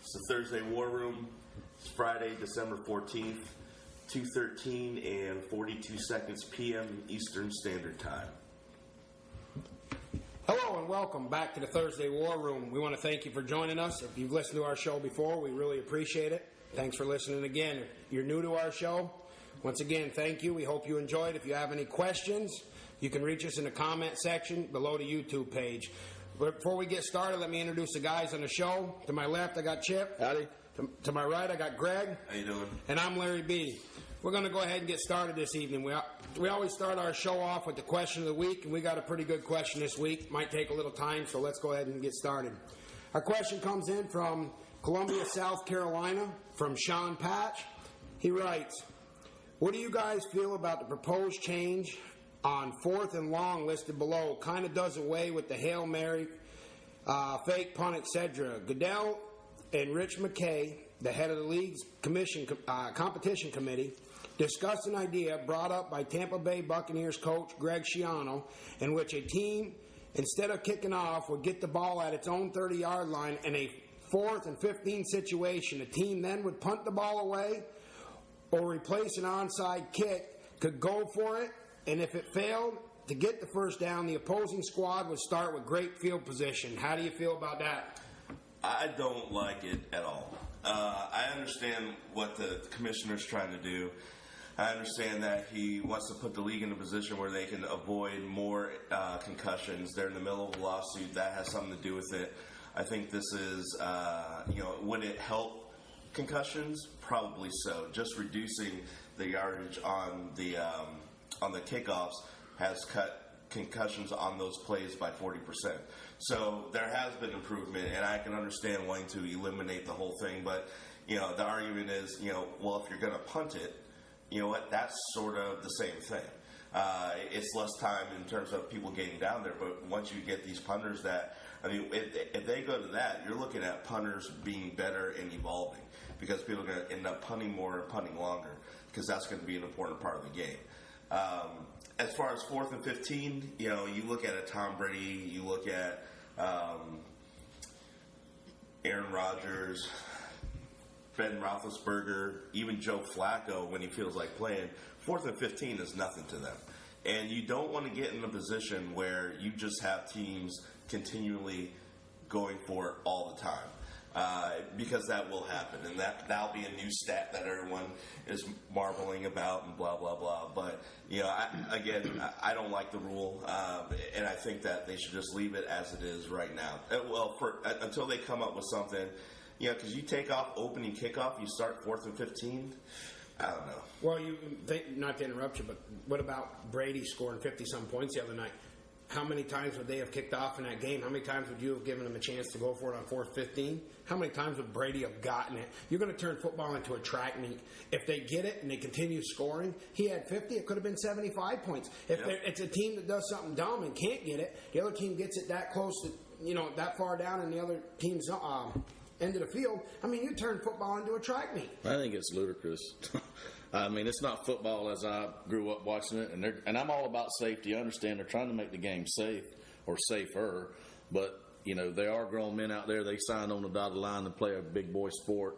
It's the Thursday War Room. It's Friday, December 14th, 2:13 and 42 seconds p.m. Eastern Standard Time. Hello and welcome back to the Thursday War Room. We want to thank you for joining us. If you've listened to our show before, we really appreciate it. Thanks for listening again. If you're new to our show, once again, thank you. We hope you enjoyed. If you have any questions, you can reach us in the comment section below the YouTube page. But before we get started, let me introduce the guys on the show. To my left, I got Chip. Howdy. To my right, I got Greg. How you doing? And I'm Larry B. We're going to go ahead and get started this evening. We always start our show off with the question of the week, and we got a pretty good question this week. Might take a little time, so let's go ahead and get started. Our question comes in from Columbia, South Carolina, from Sean Patch. He writes, what do you guys feel about the proposed change on 4th and long listed below? Kind of does away with the Hail Mary, fake punt, etc. Goodell and Rich McKay, the head of the league's competition committee, discussed an idea brought up by Tampa Bay Buccaneers coach Greg Schiano, in which a team, instead of kicking off, would get the ball at its own 30-yard line in a 4th and 15 situation. The team then would punt the ball away or replace an onside kick, could go for it, and if it failed to get the first down, the opposing squad would start with great field position. How do you feel about that? I don't like it at all. I understand what the commissioner's trying to do. I understand that he wants to put the league in a position where they can avoid more concussions. They're in the middle of a lawsuit. That has something to do with it. I think this is, would it help concussions? Probably so. Just reducing the yardage on the kickoffs has cut concussions on those plays by 40%. So there has been improvement, and I can understand wanting to eliminate the whole thing. But the argument is, well, if you're going to punt it, you know what? That's sort of the same thing. It's less time in terms of people getting down there, but once you get these punters if they go to that, you're looking at punters being better and evolving, because people are going to end up punting more and punting longer, because that's going to be an important part of the game. As far as 4th and 15, you look at a Tom Brady, you look at Aaron Rodgers, Ben Roethlisberger, even Joe Flacco when he feels like playing. 4th and 15 is nothing to them. And you don't want to get in a position where you just have teams continually going for it all the time. Because that will happen, and that'll be a new stat that everyone is marveling about and blah, blah, blah. But, I don't like the rule, and I think that they should just leave it as it is right now. Until they come up with something, because you take off opening kickoff, you start 4th and 15. I don't know. Well, Not to interrupt you, but what about Brady scoring 50-some points the other night? How many times would they have kicked off in that game? How many times would you have given them a chance to go for it on 4th, 15? How many times would Brady have gotten it? You're going to turn football into a track meet. If they get it and they continue scoring, he had 50, it could have been 75 points. If it's a team that does something dumb and can't get it, the other team gets it that close to, that far down in the other team's end of the field, you turn football into a track meet. I think it's ludicrous. It's not football as I grew up watching it, and I'm all about safety. I understand they're trying to make the game safe or safer, but they are grown men out there. They signed on the dotted line to play a big boy sport,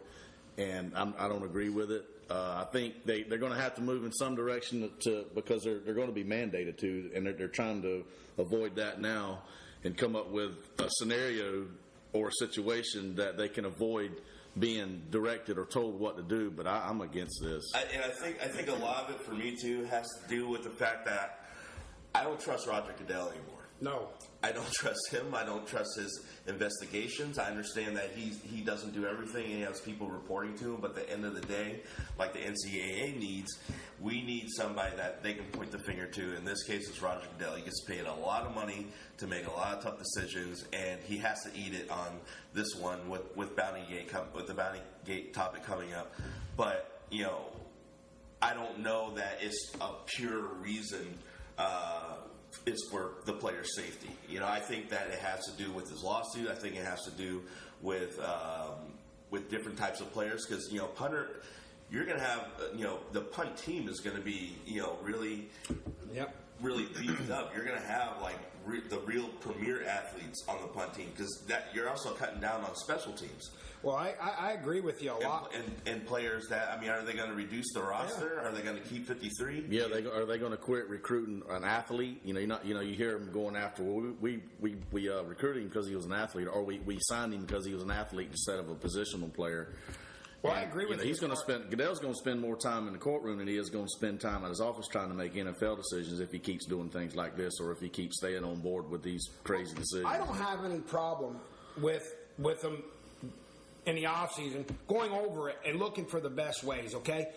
and I don't agree with it. I think they're going to have to move in some direction because they're going to be mandated to, and they're trying to avoid that now and come up with a scenario or a situation that they can avoid being directed or told what to do. But I'm against this. I think a lot of it for me too has to do with the fact that I don't trust Roger Goodell anymore. No. I don't trust him. I don't trust his investigations. I understand that he doesn't do everything, and he has people reporting to him, but at the end of the day, like the NCAA needs, we need somebody that they can point the finger to. In this case, it's Roger Goodell. He gets paid a lot of money to make a lot of tough decisions, and he has to eat it on this one with the Bounty Gate topic coming up. But, I don't know that it's a pure reason is for the player's safety. I think that it has to do with his lawsuit. I think it has to do with different types of players, because you're going to have the punt team is going to be really really beefed up, you're going to have like the real premier athletes on the punt team, because that you're also cutting down on special teams. Well, I agree with you a lot. And players that, I mean, are they going to reduce the roster? Are they going to keep 53? Yeah, are they going to quit recruiting an athlete? You hear them going after. Well, we recruited him because he was an athlete, or we signed him because he was an athlete instead of a positional player. Well, I agree with you. Goodell's going to spend more time in the courtroom than he is going to spend time at his office trying to make NFL decisions if he keeps doing things like this, or if he keeps staying on board with these crazy decisions. I don't have any problem with them in the offseason going over it and looking for the best ways, okay?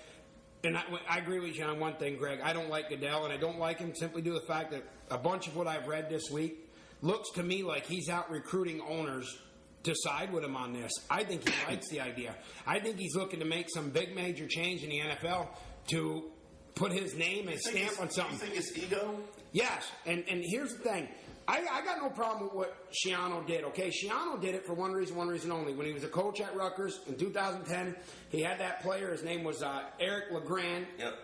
And I agree with you on one thing, Greg. I don't like Goodell, and I don't like him simply due to the fact that a bunch of what I've read this week looks to me like he's out recruiting owners to side with him on this. I think he likes the idea. I think he's looking to make some big major change in the NFL to put his name and stamp on something. You think it's ego? Yes, and here's the thing. I got no problem with what Schiano did, okay? Schiano did it for one reason only. When he was a coach at Rutgers in 2010, he had that player. His name was Eric LeGrand. Yep.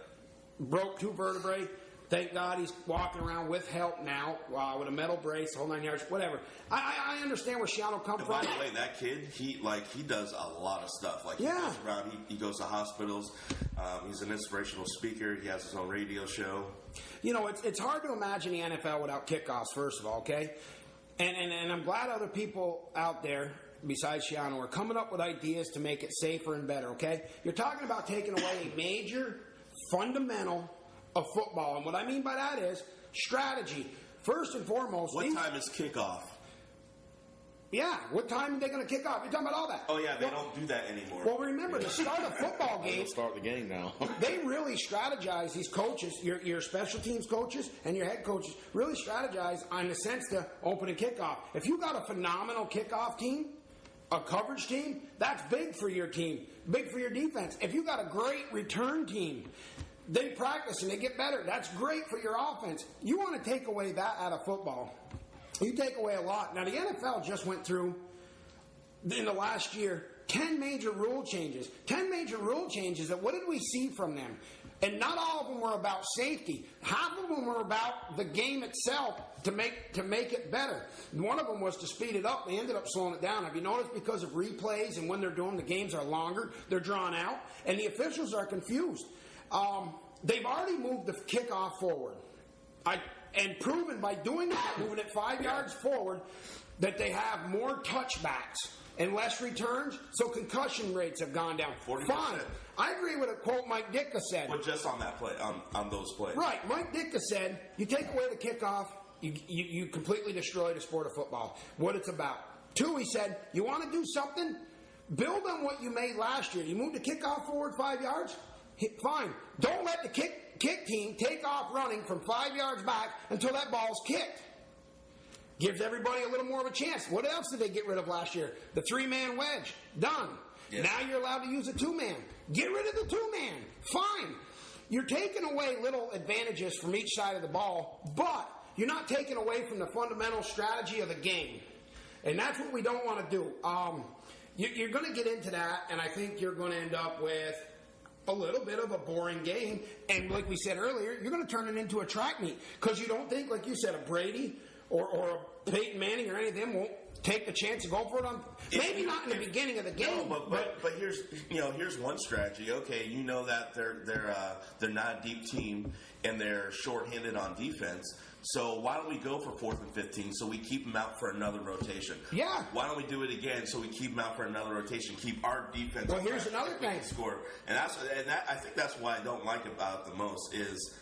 Broke 2 vertebrae. Thank God he's walking around with help now, with a metal brace, whole 9 yards, whatever. I understand where Schiano comes from. By the way, that kid, he does a lot of stuff. Like, he goes around, he goes to hospitals. He's an inspirational speaker. He has his own radio show. You know, it's hard to imagine the NFL without kickoffs, first of all, okay? And I'm glad other people out there, besides Schiano, are coming up with ideas to make it safer and better, okay? You're talking about taking away a major fundamental of football. And what I mean by that is strategy. First and foremost. What time is kickoff? Yeah, what time are they going to kick off? You're talking about all that. Oh, yeah, they don't do that anymore. Well, remember, to start a football game. They'll start the game now. They really strategize, these coaches, your special teams coaches and your head coaches, really strategize on the sense to open and kickoff. If you got a phenomenal kickoff team, a coverage team, that's big for your team, big for your defense. If you got a great return team, they practice and they get better. That's great for your offense. You want to take away that out of football. You take away a lot. Now, the NFL just went through, in the last year, 10 major rule changes. 10 major rule changes. That what did we see from them? And not all of them were about safety. Half of them were about the game itself to make it better. And one of them was to speed it up. They ended up slowing it down. Have you noticed because of replays and when they're doing the games are longer, they're drawn out, and the officials are confused. They've already moved the kickoff forward. And proven by doing that, moving it 5 yards forward, that they have more touchbacks and less returns, so concussion rates have gone down. 40%. Fine. I agree with a quote Mike Ditka said. But just on that play, on those plays. Right. Mike Ditka said, you take away the kickoff, you completely destroy the sport of football, what it's about. 2, he said, you want to do something? Build on what you made last year. You moved the kickoff forward 5 yards? Fine. Don't let the kick team take off running from 5 yards back until that ball's kicked. Gives everybody a little more of a chance. What else did they get rid of last year? The 3-man wedge. Done. Yes. Now you're allowed to use a 2-man. Get rid of the 2-man. Fine. You're taking away little advantages from each side of the ball, but you're not taking away from the fundamental strategy of the game. And that's what we don't want to do. You're going to get into that, and I think you're going to end up with a little bit of a boring game. And like we said earlier, you're going to turn it into a track meet because you don't think, like you said, a Brady or a Peyton Manning or any of them won't take the chance to go for it on. Maybe not in the beginning of the game. No, but here's one strategy. Okay, you know that they're not a deep team and they're shorthanded on defense. So why don't we go for 4th and 15 so we keep them out for another rotation? Yeah. Why don't we do it again so we keep them out for another rotation? Keep our defense. Well, here's another thing. Score, and I think that's what I don't like about it the most is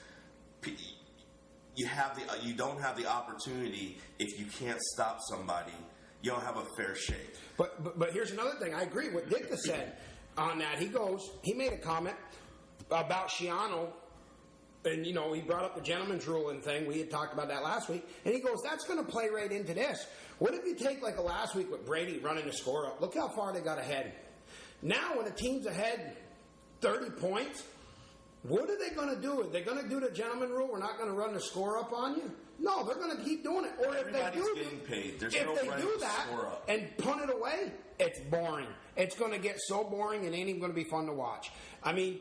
you don't have the opportunity if you can't stop somebody. You don't have a fair shake. But here's another thing. I agree with what Ditka said on that. He made a comment about Schiano. And, he brought up the gentleman's rule and thing. We had talked about that last week. And he goes, that's going to play right into this. What if you take like a last week with Brady running the score up? Look how far they got ahead. Now when a team's ahead 30 points, what are they going to do? Are they going to do the gentleman rule? We're not going to run the score up on you? No, they're going to keep doing it. Or if they do, getting paid. There's if no they right do to that score up. and punt it away, it's boring. It's going to get so boring and it ain't even going to be fun to watch. I mean,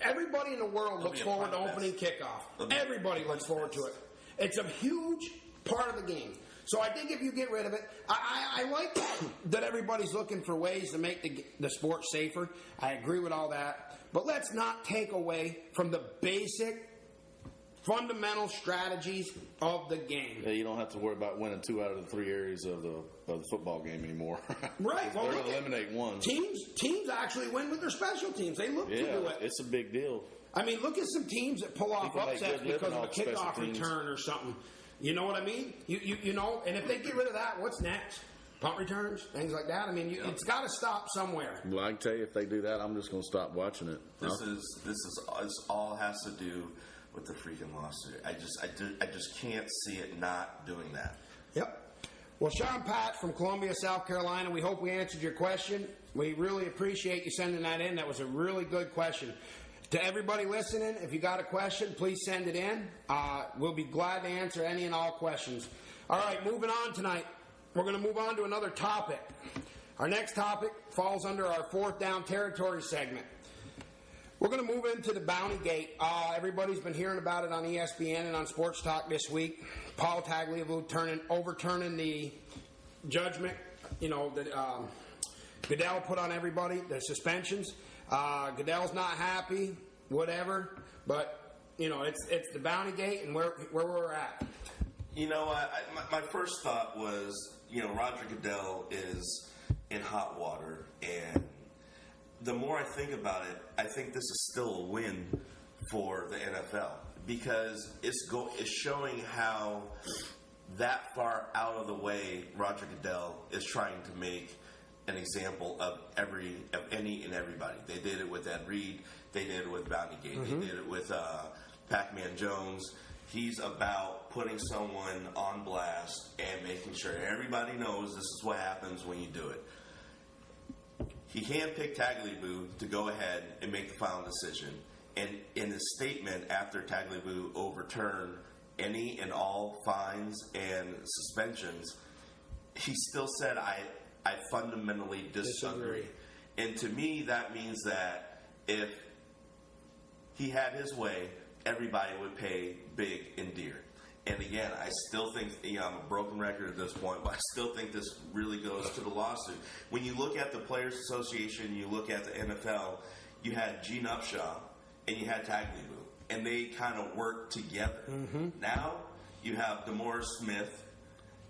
everybody in the world looks forward to opening kickoff. Everybody looks forward to it. It's a huge part of the game. So I think if you get rid of it, I like that everybody's looking for ways to make the sport safer. I agree with all that. But let's not take away from the basic, fundamental strategies of the game. Yeah, you don't have to worry about winning 2 out of the 3 areas of the football game anymore. Right. Well, they're going to eliminate one. Teams actually win with their special teams. They look to do it. It's a big deal. I mean, look at some teams that pull off upsets because of a kickoff return or something. You know what I mean? You know, and if they get rid of that, what's next? Punt returns, things like that. I mean, it's got to stop somewhere. Well, I can tell you, if they do that, I'm just going to stop watching it. This all has to do with the freaking lawsuit. I just can't see it not doing that. Yep. Well, Sean Patch from Columbia, South Carolina, we hope we answered your question. We really appreciate you sending that in. That was a really good question. To everybody listening, if you got a question, please send it in. We'll be glad to answer any and all questions. All right, moving on tonight. We're going to move on to another topic. Our next topic falls under our fourth down territory segment. We're going to move into the Bounty Gate. Everybody's been hearing about it on ESPN and on Sports Talk this week. Paul Tagliabue overturning the judgment, that Goodell put on everybody, the suspensions. Goodell's not happy, whatever, but it's the Bounty Gate and where we're at. My first thought was, Roger Goodell is in hot water, and the more I think about it, I think this is still a win for the NFL because it's showing how that far out of the way Roger Goodell is trying to make an example of any and everybody. They did it with Ed Reed. They did it with Bounty Gate. Mm-hmm. They did it with Pac-Man Jones. He's about putting someone on blast and making sure everybody knows this is what happens when you do it. He handpicked Tagliabue to go ahead and make the final decision. And in his statement after Tagliabue overturned any and all fines and suspensions, he still said, I fundamentally disagree. And to me, that means that if he had his way, everybody would pay big and dear. And again, I still think, I'm a broken record at this point, but I still think this really goes to the lawsuit. When you look at the Players Association, you look at the NFL, you had Gene Upshaw and you had Tagliabue, and they kind of worked together. Mm-hmm. Now you have DeMaurice Smith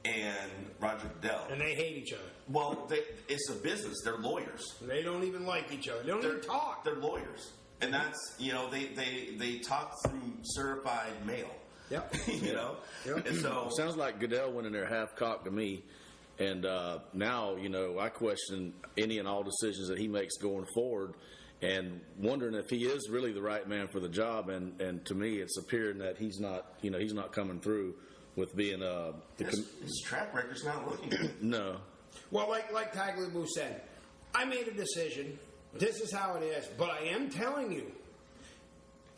and Roger Goodell. And they hate each other. Well, it's a business. They're lawyers. They don't even like each other. They don't even talk. They're lawyers. And that's, they talk through certified mail. Yep. Yep. And so sounds like Goodell went in there half-cocked to me. And now, I question any and all decisions that he makes going forward and wondering if he is really the right man for the job. And to me, it's appearing that he's not coming through with being his track record's not looking good. No. Well, like Tagliabue said, I made a decision. This is how it is. But I am telling you,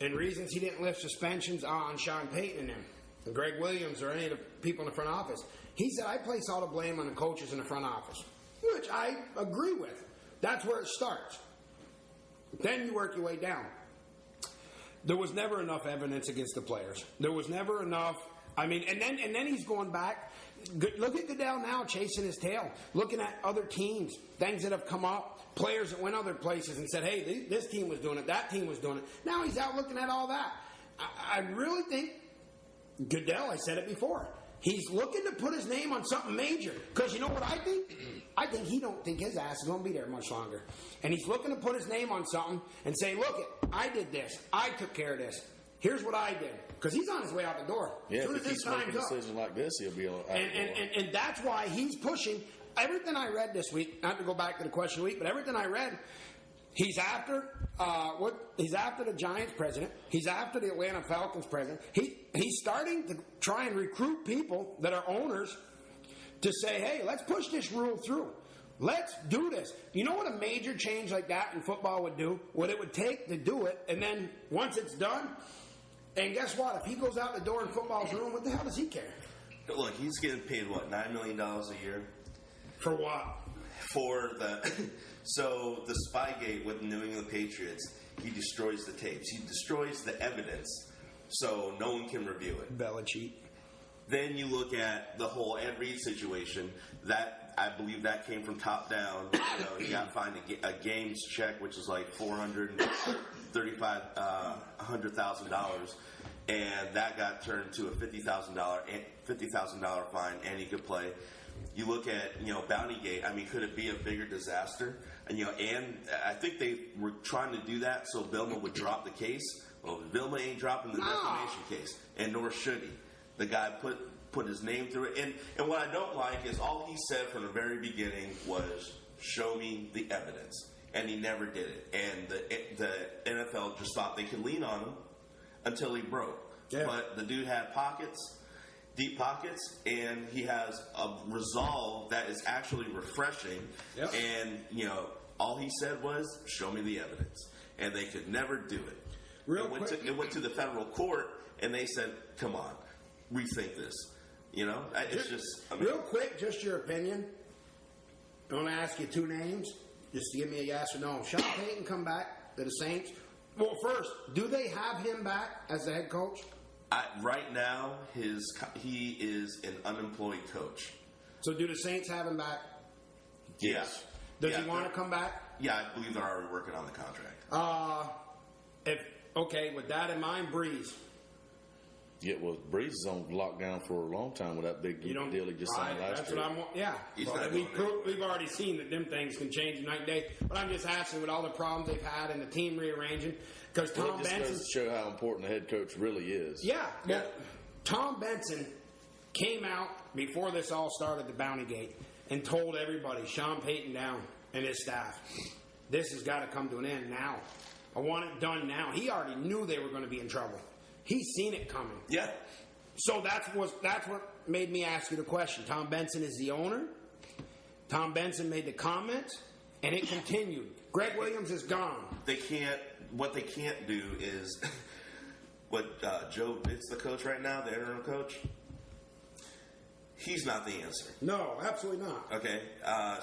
and reasons he didn't lift suspensions on Sean Payton and him, and Greg Williams or any of the people in the front office, he said, I place all the blame on the coaches in the front office, which I agree with. That's where it starts. Then you work your way down. There was never enough evidence against the players. There was never enough. I mean, and then he's going back. Look at Goodell now chasing his tail, looking at other teams, things that have come up, players that went other places and said, hey, this team was doing it, that team was doing it. Now he's out looking at all that. I really think Goodell, I said it before, he's looking to put his name on something major. Because you know what I think? I think he don't think his ass is going to be there much longer. And he's looking to put his name on something and say, look, I did this. I took care of this. Here's what I did. Because he's on his way out the door. Yeah, if he's making a decision like this, he'll be out the door. And that's why he's pushing. Everything I read this week, not to go back to the question of the week, but everything I read, he's after he's after the Giants president. He's after the Atlanta Falcons president. He's starting to try and recruit people that are owners to say, hey, let's push this rule through. Let's do this. You know what a major change like that in football would do? What it would take to do it, and then once it's done, and guess what? If he goes out the door in football's room, what the hell does he care? Look, he's getting paid, what, $9 million a year? For what? For the So the Spygate with New England Patriots, he destroys the tapes. He destroys the evidence so no one can review it. Belichick. Then you look at the whole Ed Reed situation. That I believe that came from top down. He got fined a games check, which is like $100,000, and that got turned to a $50,000 fine, and he could play. You look at Bountygate. I mean, could it be a bigger disaster? And and I think they were trying to do that so Vilma would drop the case. Well, Vilma ain't dropping the defamation case, and nor should he. The guy put his name through it. And what I don't like is all he said from the very beginning was, show me the evidence. And he never did it. And the NFL just thought they could lean on him until he broke. Yeah. But the dude had deep pockets, and he has a resolve that is actually refreshing. Yep. And, all he said was, show me the evidence. And they could never do it. It went to the federal court, and they said, come on, rethink this. It's just... real quick, just your opinion. I want to ask you two names, just to give me a yes or no. Sean Payton come back to the Saints. Well, first, do they have him back as the head coach? Right now, he is an unemployed coach. So do the Saints have him back? Yes. Does he want to come back? Yeah, I believe they're already working on the contract. With that in mind, Breeze. Yeah, well, Breeze is on lockdown for a long time with that big deal he just signed last year. We've already seen that them things can change night and day. But I'm just asking, with all the problems they've had and the team rearranging, because Tom Benson goes to show how important the head coach really is. Yeah. Tom Benson came out before this all started, the Bountygate, and told everybody, Sean Payton down and his staff, this has got to come to an end now. I want it done now. He already knew they were going to be in trouble. He's seen it coming. Yeah. So that's what made me ask you the question. Tom Benson is the owner. Tom Benson made the comment, and it continued. Greg Williams is gone. What they can't do is what Joe Vitt's the coach right now, the interim coach. He's not the answer. No, absolutely not. Okay.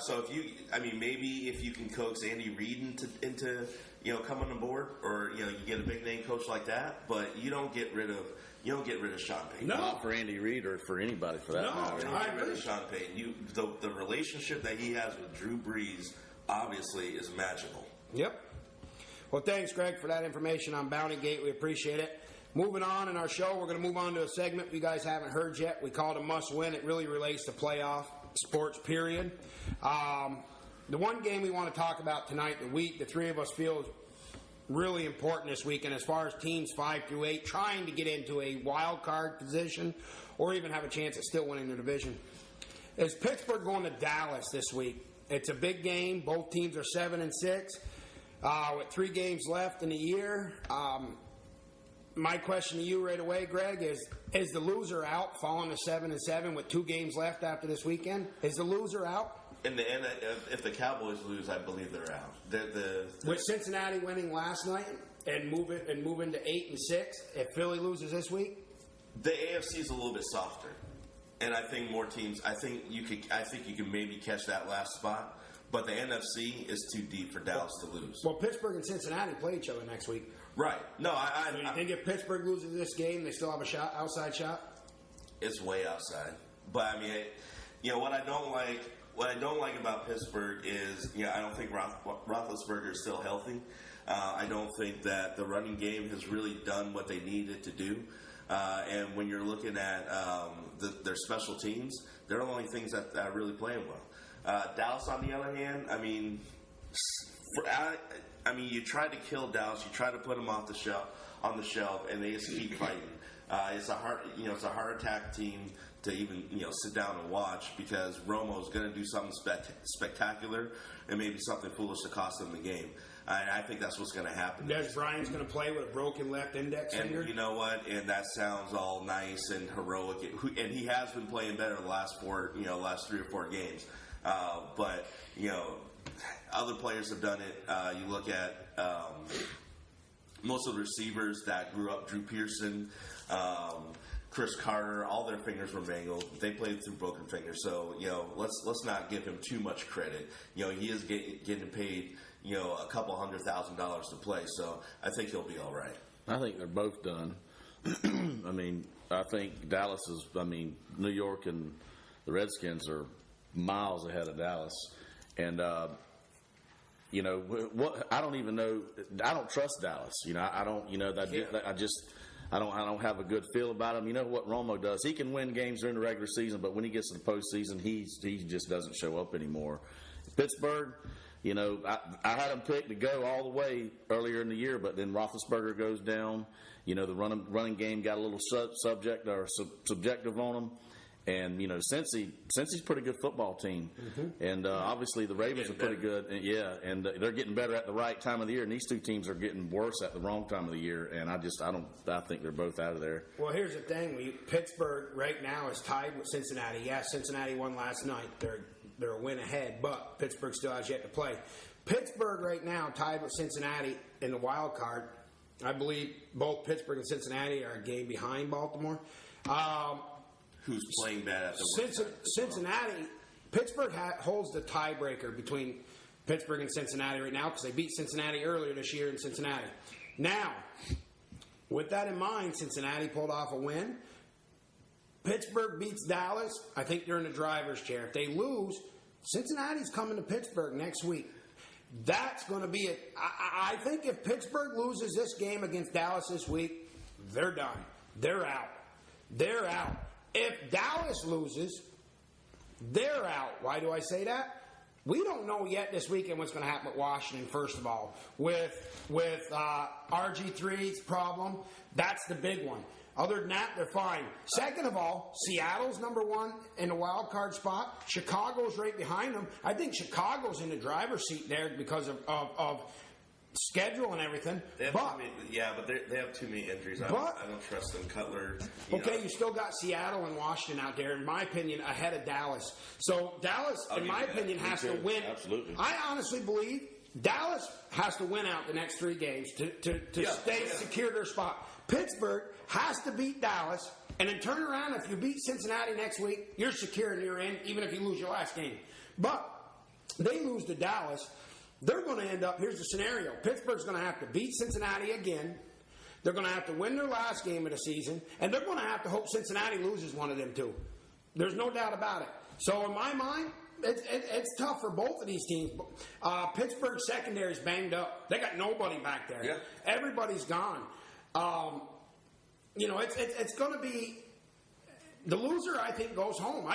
So maybe if you can coax Andy Reid into coming on board, or you get a big name coach like that, but you don't get rid of Sean Payton. No, not for Andy Reid or for anybody for that matter. You don't get rid of Sean Payton. The relationship that he has with Drew Brees obviously is magical. Yep. Well, thanks, Greg, for that information on Bountygate. We appreciate it. Moving on in our show, we're going to move on to a segment you guys haven't heard yet. We call it a must-win. It really relates to playoff sports, period. The one game we want to talk about tonight, the three of us feel is really important this weekend as far as teams 5 through 8 trying to get into a wild card position or even have a chance at still winning the division. Is Pittsburgh going to Dallas this week? It's a big game. Both teams are 7-6 with 3 games left in the year. My question to you right away, Greg, is the loser out, falling to 7-7 with 2 games left after this weekend? Is the loser out? In the end, if the Cowboys lose, I believe they're out. With Cincinnati winning last night and moving to 8-6, if Philly loses this week, the AFC is a little bit softer, and I think more teams. I think you can maybe catch that last spot, but the NFC is too deep for Dallas to lose. Well, Pittsburgh and Cincinnati play each other next week. Right. No, So you think if Pittsburgh loses this game, they still have a outside shot? It's way outside. But I mean, what I don't like about Pittsburgh is, I don't think Roethlisberger is still healthy. I don't think that the running game has really done what they needed to do. And when you're looking at their special teams, they're the only things that are really playing well. Dallas, on the other hand, you try to kill Dallas, you try to put them on the shelf, and they just keep fighting. It's a heart attack team to even sit down and watch, because Romo's going to do something spectacular and maybe something foolish to cost them the game. I think that's what's going to happen. Des Bryant's going to play with a broken left index finger. And you know what? And that sounds all nice and heroic. And he has been playing better the last 3 or 4 games. But other players have done it. You look at most of the receivers that grew up, Drew Pearson, Chris Carter, all their fingers were mangled. They played through broken fingers. So, let's not give him too much credit. He is getting paid, a couple $100,000 to play. So I think he'll be all right. I think they're both done. I think Dallas is, New York and the Redskins are miles ahead of Dallas. And, what I don't even know. I don't trust Dallas. I don't. I don't have a good feel about him. You know what Romo does? He can win games during the regular season, but when he gets to the postseason, he just doesn't show up anymore. Pittsburgh, I had him picked to go all the way earlier in the year, but then Roethlisberger goes down. The running game got a little subjective on him. And Cincy's a pretty good football team, and obviously the Ravens are pretty good. And they're getting better at the right time of the year. And these two teams are getting worse at the wrong time of the year. And I think they're both out of there. Well, here's the thing: Pittsburgh right now is tied with Cincinnati. Yeah, Cincinnati won last night. They're a win ahead, but Pittsburgh still has yet to play. Pittsburgh right now tied with Cincinnati in the wild card. I believe both Pittsburgh and Cincinnati are a game behind Baltimore. Who's playing bad at the Cincinnati, Pittsburgh holds the tiebreaker between Pittsburgh and Cincinnati right now because they beat Cincinnati earlier this year in Cincinnati. Now, with that in mind, Cincinnati pulled off a win. Pittsburgh beats Dallas. I think they're in the driver's chair. If they lose, Cincinnati's coming to Pittsburgh next week. That's going to be it. I think if Pittsburgh loses this game against Dallas this week, they're done. They're out. They're out. If Dallas loses, they're out. Why do I say that? We don't know yet this weekend what's going to happen with Washington, first of all. With RG3's problem, that's the big one. Other than that, they're fine. Second of all, Seattle's number one in the wild card spot. Chicago's right behind them. I think Chicago's in the driver's seat there because of schedule and everything. They have too many injuries. I don't trust them. Cutler. You still got Seattle and Washington out there, in my opinion, ahead of Dallas. So Dallas, in my opinion, has to win. Absolutely. I honestly believe Dallas has to win out the next 3 games to secure their spot. Pittsburgh has to beat Dallas, and then turn around. If you beat Cincinnati next week, you're secure and you're in, even if you lose your last game. But they lose to Dallas. They're going to end up, here's the scenario. Pittsburgh's going to have to beat Cincinnati again. They're going to have to win their last game of the season. And they're going to have to hope Cincinnati loses one of them two. There's no doubt about it. So in my mind, it's tough for both of these teams. Pittsburgh's secondary's banged up. They got nobody back there. Yeah. Everybody's gone. It's going to be, the loser, I think, goes home.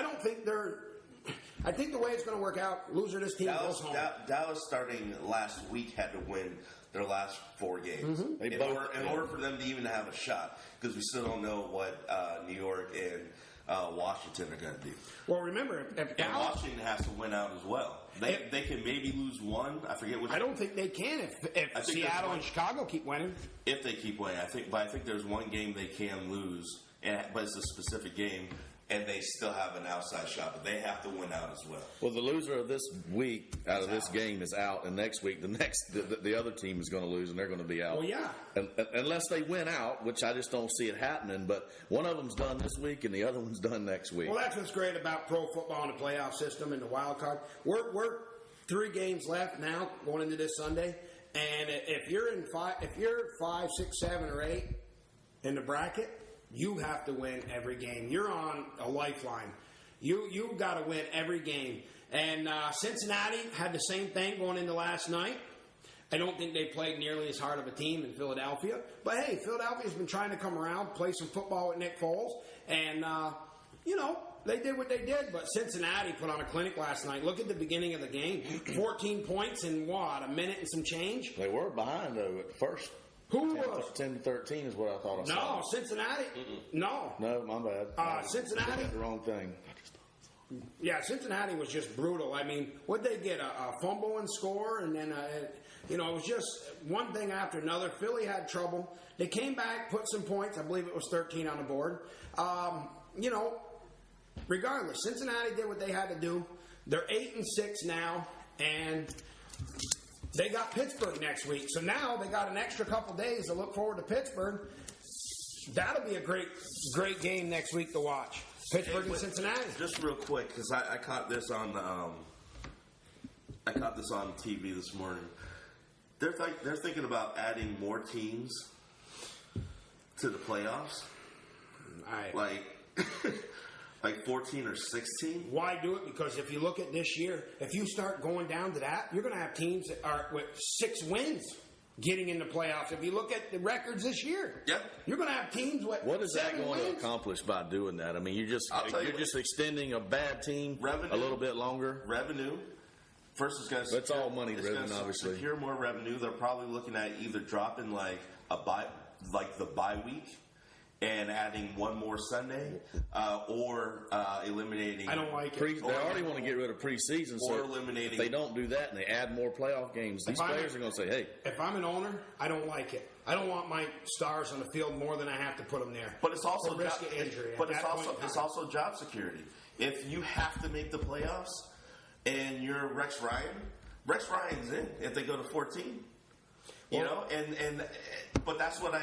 I think the way it's going to work out, loser this team goes home. Dallas, starting last week, had to win their last 4 games in order for them to even have a shot, because we still don't know what New York and Washington are going to do. Well, remember, if Dallas, Washington has to win out as well. They can maybe lose one. I forget which. I don't think they can if Seattle and Chicago keep winning. If they keep winning, I think there's one game they can lose, but it's a specific game. And they still have an outside shot, but they have to win out as well. Well, the loser of this week out of this game is out, and next week the other team is going to lose, and they're going to be out. Well, yeah. Unless they win out, which I just don't see it happening. But one of them's done this week, and the other one's done next week. Well, that's what's great about pro football and the playoff system and the wild card. We're 3 games left now going into this Sunday, and if you're 5, 6, 7, or 8 in the bracket, you have to win every game. You're on a lifeline. You've got to win every game. And Cincinnati had the same thing going into last night. I don't think they played nearly as hard of a team in Philadelphia. But, hey, Philadelphia's been trying to come around, play some football with Nick Foles. And, they did what they did. But Cincinnati put on a clinic last night. Look at the beginning of the game. 14 points in, a minute and some change? They were behind, though, at first. Who was? 10-13 is what I thought I saw. No, Cincinnati. No. No, my bad. Cincinnati. The wrong thing. Yeah, Cincinnati was just brutal. I mean, what'd they get? A fumble and score, and then, it was just one thing after another. Philly had trouble. They came back, put some points. I believe it was 13 on the board. Regardless, Cincinnati did what they had to do. They're 8-6 now, and they got Pittsburgh next week. So now they got an extra couple days to look forward to Pittsburgh. That'll be a great game next week to watch. Pittsburgh and Cincinnati. Just real quick, because I caught this on TV this morning. They're thinking about adding more teams to the playoffs, like 14 or 16. Why do it? Because if you look at this year, if you start going down to that, you're going to have teams that are with 6 wins getting in the playoffs. If you look at the records this year, you're going to have teams with What is that 7 going wins. to accomplish by doing that? I mean, you're just extending a bad team Revenue. a little bit longer. Revenue. First, it's going to. That's all money driven, obviously. Secure more revenue. They're probably looking at either dropping like the bye week, and adding one more Sunday, or eliminating. I don't like it. They already want to get rid of preseason, so eliminating. if they don't do that and they add more playoff games, these players are going to say, "Hey, if I'm an owner, I don't like it. I don't want my stars on the field more than I have to put them there." But it's also or risk of injury. But it's also job security. If you have to make the playoffs, and you're Rex Ryan's in if they go to 14. You know, but that's what I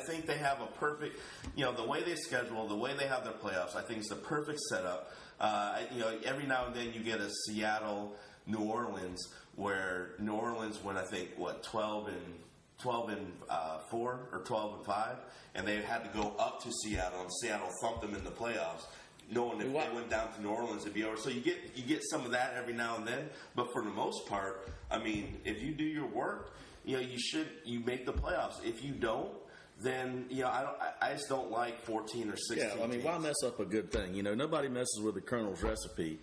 think they have a perfect, the way they schedule, the way they have their playoffs, I think it's the perfect setup. Every now and then you get a Seattle, New Orleans, where New Orleans went, I think, 12 and 4 or 12 and 5, and they had to go up to Seattle, and Seattle thumped them in the playoffs. Knowing if they went down to New Orleans, it'd be over. So you get some of that every now and then, but for the most part, I mean, if you do your work, you make the playoffs. If you don't, then I just don't like 14 or 16. Yeah, I mean, why mess up a good thing? Nobody messes with the Colonel's recipe.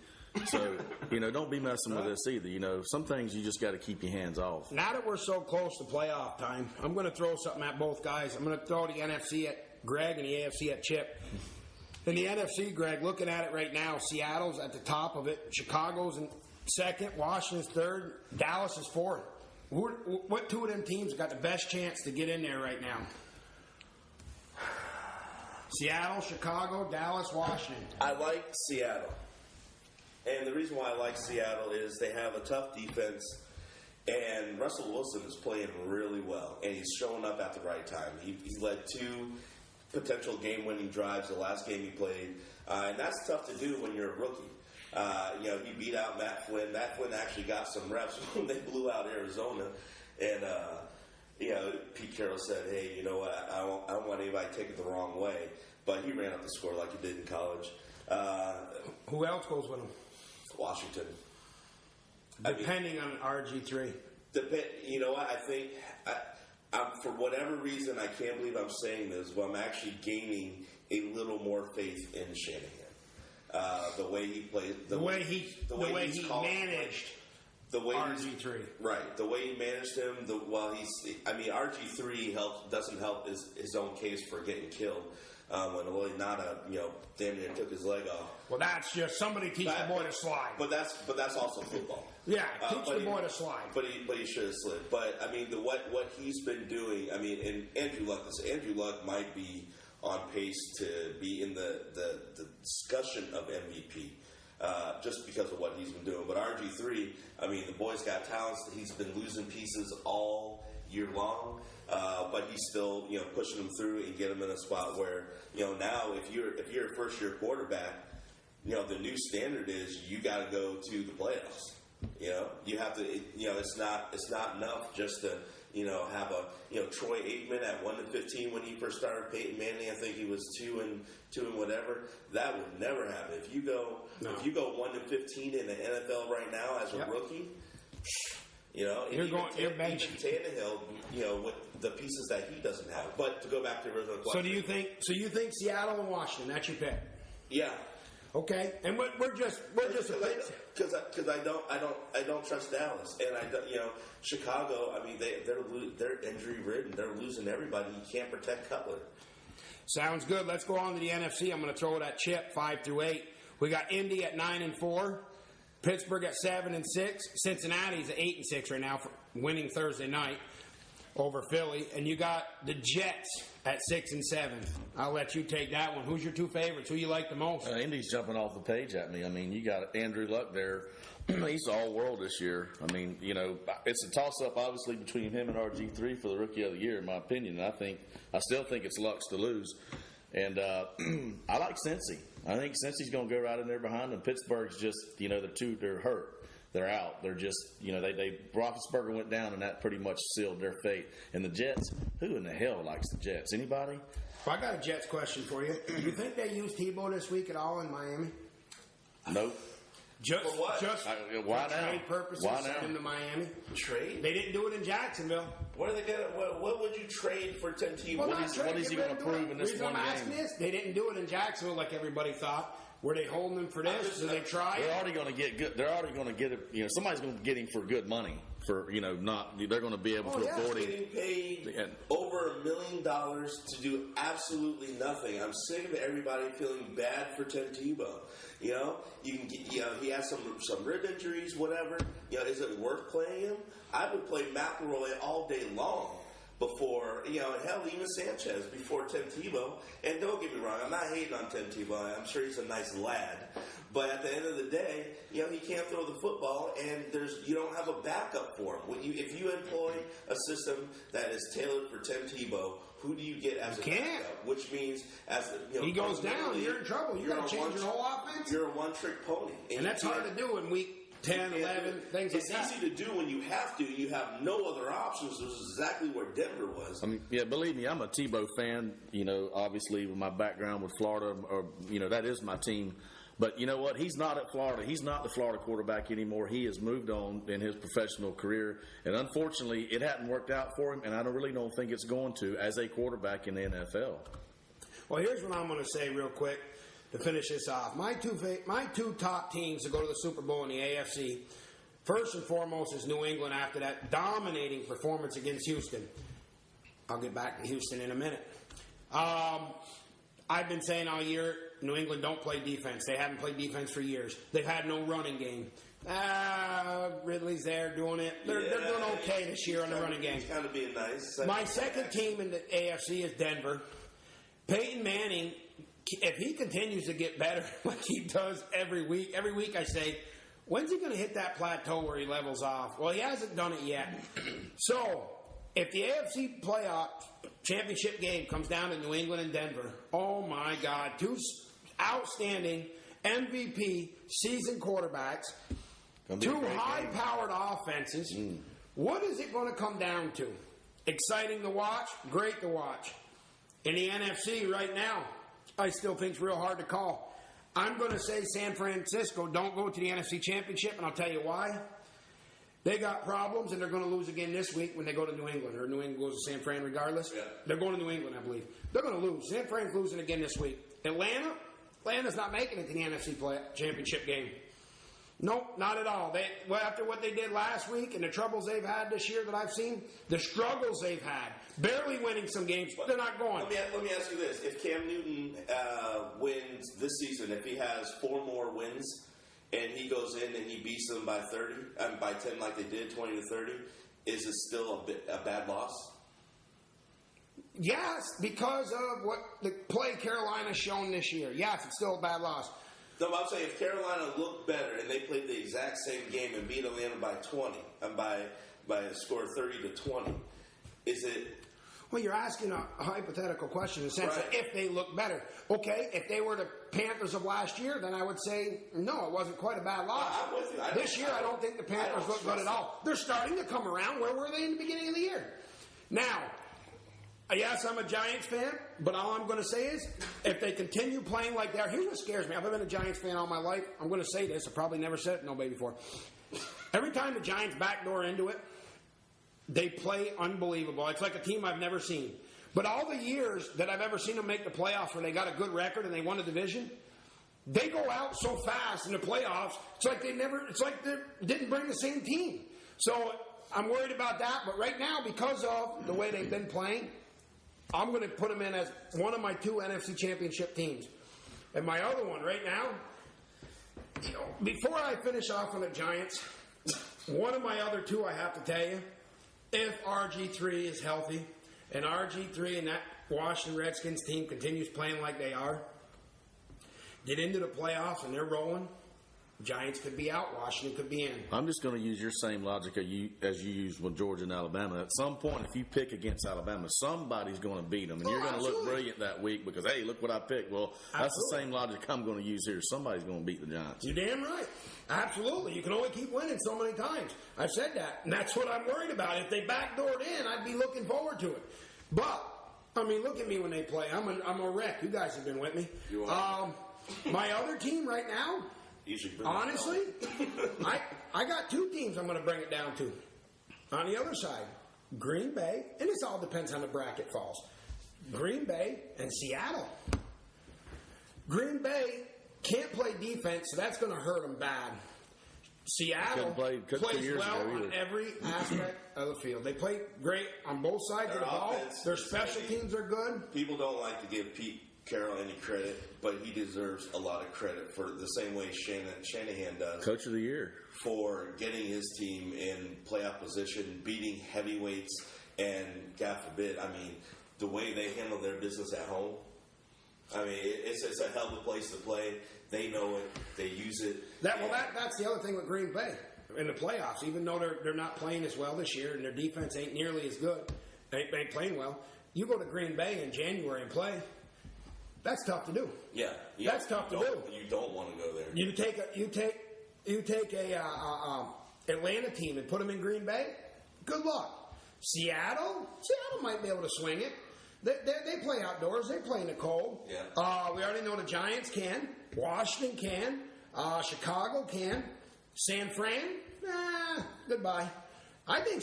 So, don't be messing with this either. Some things you just got to keep your hands off. Now that we're so close to playoff time, I'm going to throw something at both guys. I'm going to throw the NFC at Greg and the AFC at Chip. In the NFC, Greg, looking at it right now, Seattle's at the top of it. Chicago's in second. Washington's third. Dallas is fourth. What 2 of them teams got the best chance to get in there right now? Seattle, Chicago, Dallas, Washington. I like Seattle. And the reason why I like Seattle is they have a tough defense, and Russell Wilson is playing really well, and he's showing up at the right time. He led 2 potential game-winning drives the last game he played, and that's tough to do when you're a rookie. He beat out Matt Flynn. Matt Flynn actually got some reps when they blew out Arizona, and Pete Carroll said, "Hey, you know what? I don't want anybody to take it the wrong way," but he ran up the score like he did in college. Who else goes with him? Washington. Depending on RG3. You know what? I think. For whatever reason, I can't believe I'm saying this, but I'm actually gaining a little more faith in Shanahan. The way he played, the way he managed RG3. Right, the way he managed him. RG3 doesn't help his own case for getting killed when Lloyd Nada, damn near took his leg off. Well, that's just somebody teach the boy to slide. But that's also football. Yeah, teach the boy to slide. But he should have slid. But I mean, what he's been doing. I mean, and Andrew Luck might be on pace to be in the discussion of MVP. Just because of what he's been doing. But RG3, I mean, the boy's got talents. He's been losing pieces all year long, but he's still, pushing them through and get him in a spot where, now if you're a first year quarterback, the new standard is you got to go to the playoffs. You have to. It's not enough just to have a Troy Aikman at 1-15 when he first started. Peyton Manning, I think he was 2 and whatever. That would never happen. If you go 1-15 in the NFL right now as a rookie, you're benching Tannehill, with the pieces that he doesn't have. But to go back to the original question, So you think Seattle and Washington? That's your pick? Yeah. Okay, and we're just because I don't trust Dallas, and Chicago. I mean they're injury ridden. They're losing everybody. You can't protect Cutler. Sounds good. Let's go on to the NFC. I'm going to throw it at Chip 5 through 8. We got Indy at 9-4, Pittsburgh at 7-6, Cincinnati's at 8-6 right now for winning Thursday night. over Philly, and you got the Jets at 6 and 7. I'll let you take that one. Who's your two favorites? Who you like the most? Indy's jumping off the page at me. I mean, you got Andrew Luck there. He's all world this year. I mean, it's a toss-up, obviously, between him and RG3 for the Rookie of the Year, in my opinion. And I still think it's Luck's to lose. And I like Cincy. I think Cincy's going to go right in there behind them. Pittsburgh's just, they're hurt. They're out. They're just, Roethlisberger went down, and that pretty much sealed their fate. And the Jets, who in the hell likes the Jets? Anybody? Well, I got a Jets question for you. Do you think they used Tebow this week at all in Miami? Nope. Just For what? Why for now? trade purposes, Why send now? him to Miami. Trade? They didn't do it in Jacksonville. What are they gonna? What would you trade for Tim Tebow? Well, What not is trade, he get gonna rid of prove it. in this Reason one I'm asking game? this, they didn't do it in Jacksonville like everybody thought. Were they holding him for this? Did they try They're it? already going to get good. They're already going to get it. Somebody's going to get him for good money. Not. They're going to be able to afford him. Getting paid over $1 million to do absolutely nothing. I'm sick of everybody feeling bad for Tim Tebow. You can get, he has some rib injuries, whatever. Is it worth playing him? I would play McElroy all day long before, hell, even Sanchez before Tim Tebow. And don't get me wrong, I'm not hating on Tim Tebow. I'm sure he's a nice lad. But at the end of the day, he can't throw the football, and you don't have a backup for him. If you employ a system that is tailored for Tim Tebow, who do you get as a backup? Which means He goes down, you're in trouble. You got to change your whole offense. You're a one-trick pony, and that's hard to do in week 10, 11, things like that. It's easy to do when you have to. You have no other options. This is exactly where Denver was. I mean, believe me, I'm a Tebow fan. Obviously with my background with Florida, that is my team. But you know what? He's not at Florida. He's not the Florida quarterback anymore. He has moved on in his professional career. And unfortunately, it hadn't worked out for him, and I don't think it's going to as a quarterback in the NFL. Well, here's what I'm going to say real quick to finish this off. My two top teams to go to the Super Bowl in the AFC, first and foremost, is New England after that dominating performance against Houston. I'll get back to Houston in a minute. I've been saying all year, New England don't play defense. They haven't played defense for years. They've had no running game. Ridley's there doing it. They're doing okay this year on the running game. He's kind of being nice. My second team in the AFC is Denver. Peyton Manning, if he continues to get better like he does every week I say, when's he going to hit that plateau where he levels off? Well, he hasn't done it yet. So, if the AFC playoff championship game comes down to New England and Denver, oh my God, two outstanding MVP seasoned quarterbacks, two high-powered offenses. What is it going to come down to? Exciting to watch, great to watch. In the NFC right now, I still think it's real hard to call. I'm going to say San Francisco don't go to the NFC Championship, and I'll tell you why. They got problems, and they're going to lose again this week when they go to New England. Or New England goes to San Fran regardless. Yeah. They're going to New England, I believe. They're going to lose. San Fran's losing again this week. Atlanta's not making it to the NFC Championship game. Nope, not at all. After what they did last week and the troubles they've had this year that I've seen, the struggles they've had, barely winning some games, they're not going. Let me ask you this. If Cam Newton wins this season, if he has 4 more wins, and he goes in and he beats them by 30, by 10 like they did, 20 to 30, is it still a bad loss? Yes, because of what the play Carolina's shown this year. Yes, it's still a bad loss. No, but I'm saying if Carolina looked better and they played the exact same game and beat Atlanta by 20, and by a score of 30 to 20, is it... Well, you're asking a hypothetical question in the sense that if they look better. Okay, if they were the Panthers of last year, then I would say, no, it wasn't quite a bad loss. I'm with you. This year, I don't think the Panthers look good at all. They're starting to come around. Where were they in the beginning of the year? Now, yes, I'm a Giants fan, but all I'm going to say is if they continue playing like they are, here's what scares me. I've been a Giants fan all my life. I'm going to say this. I probably never said it to nobody before. Every time the Giants backdoor into it, they play unbelievable. It's like a team I've never seen. But all the years that I've ever seen them make the playoffs where they got a good record and they won a division, they go out so fast in the playoffs, it's like they didn't bring the same team. So I'm worried about that. But right now, because of the way they've been playing, I'm going to put them in as one of my 2 NFC Championship teams. And my other one right now, before I finish off on the Giants, one of my other 2 I have to tell you if RG3 is healthy and RG3 and that Washington Redskins team continues playing like they are, get into the playoffs and they're rolling, Giants could be out, Washington could be in. I'm just going to use your same logic as you used with Georgia and Alabama. At some point, if you pick against Alabama, somebody's going to beat them, and you're going to look brilliant that week because, hey, look what I picked. Well, that's the same logic I'm going to use here. Somebody's going to beat the Giants. You're damn right. Absolutely. You can only keep winning so many times. I've said that, and that's what I'm worried about. If they backdoored in, I'd be looking forward to it. But, I mean, look at me when they play. I'm a wreck. You guys have been with me. You are. My other team right now, honestly, I got two teams I'm going to bring it down to. On the other side, Green Bay, and this all depends on the bracket falls. Green Bay and Seattle. Green Bay can't play defense, so that's going to hurt them bad. Seattle plays well on every aspect of the field. They play great on both sides of the ball. Their special teams are good. People don't like to give Pete Carroll any credit, but he deserves a lot of credit for the same way Shanahan does. Coach of the year. For getting his team in playoff position, beating heavyweights, and God forbid, I mean, the way they handle their business at home. I mean, it's a hell of a place to play. They know it. They use it. That's the other thing with Green Bay in the playoffs. Even though they're not playing as well this year and their defense ain't nearly as good, they ain't playing well. You go to Green Bay in January and play. That's tough to do. Yeah, that's tough to do. You don't want to go there. You take a Atlanta team and put them in Green Bay. Good luck. Seattle might be able to swing it. They play outdoors. They play in the cold. Yeah. We already know the Giants can. Washington can. Chicago can. San Fran, goodbye. I think